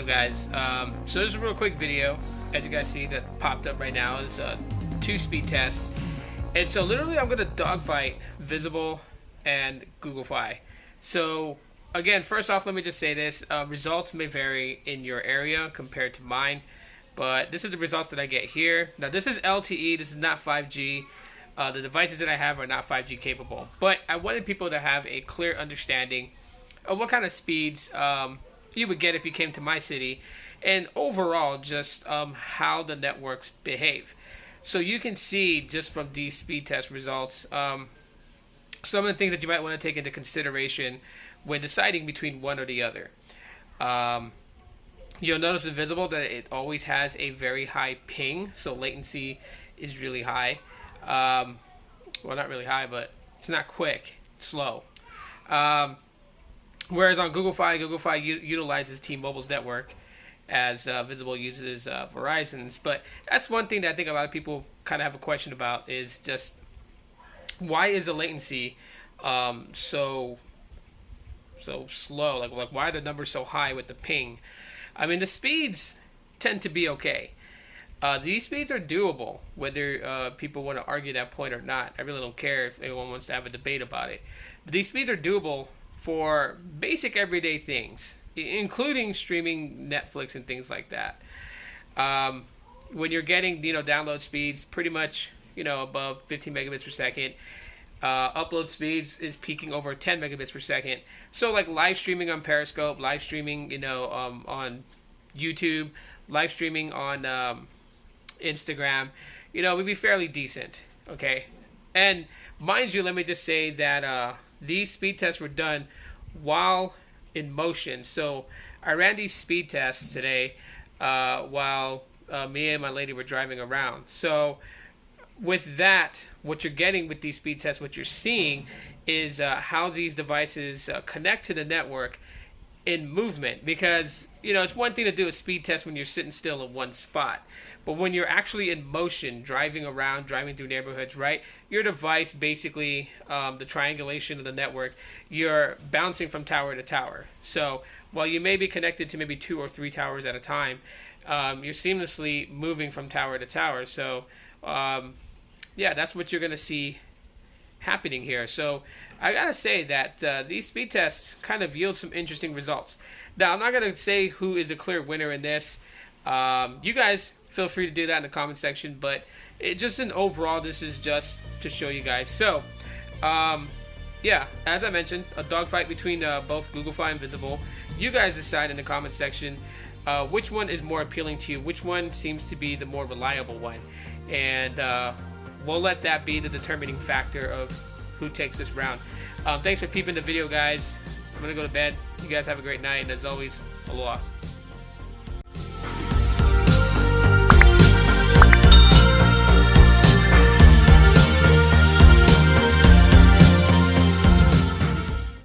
up, guys? So this is a real quick video. As you guys see, that popped up right now is 2 speed tests. And so literally I'm going to dogfight Visible and Google Fi. So again, first off, let me just say this. Results may vary in your area compared to mine. But this is the results that I get here. Now this is LTE. This is not 5G. The devices that I have are not 5G capable. But I wanted people to have a clear understanding of what kind of speeds you would get if you came to my city, and overall just how the networks behave. So you can see just from these speed test results some of the things that you might want to take into consideration when deciding between one or the other. You'll notice with Visible that it always has a very high ping, so latency is really high. Well, not really high, but it's not quick, it's slow. Whereas on Google Fi utilizes T-Mobile's network, as Visible uses Verizon's. But that's one thing that I think a lot of people kind of have a question about, is just why is the latency so slow? Like why are the numbers so high with the ping? I mean, the speeds tend to be okay. These speeds are doable, whether people want to argue that point or not. I really don't care if anyone wants to have a debate about it. But these speeds are doable for basic everyday things, including streaming Netflix and things like that. When you're getting download speeds pretty much above 15 megabits per second, upload speeds is peaking over 10 megabits per second. So like live streaming on Periscope, live streaming on YouTube, live streaming on Instagram, would be fairly decent. Okay, and mind you, let me just say that these speed tests were done while in motion. So I ran these speed tests today while me and my lady were driving around. So with that, what you're getting with these speed tests, what you're seeing is how these devices connect to the network in movement. Because it's one thing to do a speed test when you're sitting still in one spot, but when you're actually in motion, driving around, driving through neighborhoods, right? Your device, basically, the triangulation of the network, you're bouncing from tower to tower. So while you may be connected to maybe 2 or 3 towers at a time, you're seamlessly moving from tower to tower. So yeah, that's what you're going to see happening here. So I gotta say that these speed tests kind of yield some interesting results. Now, I'm not going to say who is a clear winner in this. You guys feel free to do that in the comment section, but just in overall, this is just to show you guys. So yeah, as I mentioned, a dogfight between both Google Fi and Visible. You guys decide in the comment section which one is more appealing to you, which one seems to be the more reliable one, and we'll let that be the determining factor of who takes this round. Thanks for peeping the video, guys. I'm gonna go to bed. You guys have a great night, and as always, aloha.